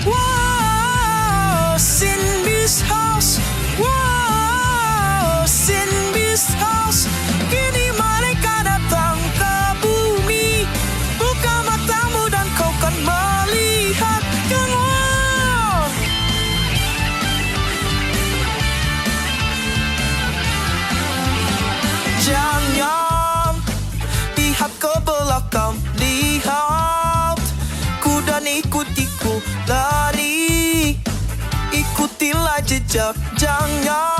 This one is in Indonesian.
Wow, Cindy's house. Wow, Cindy's house. Kini mereka datang ke bumi. Buka matamu dan kau kan melihat keluar. Jangan lihat ke belakang, lihat ku dan ikutiku lari. Ikutilah jejak, jangan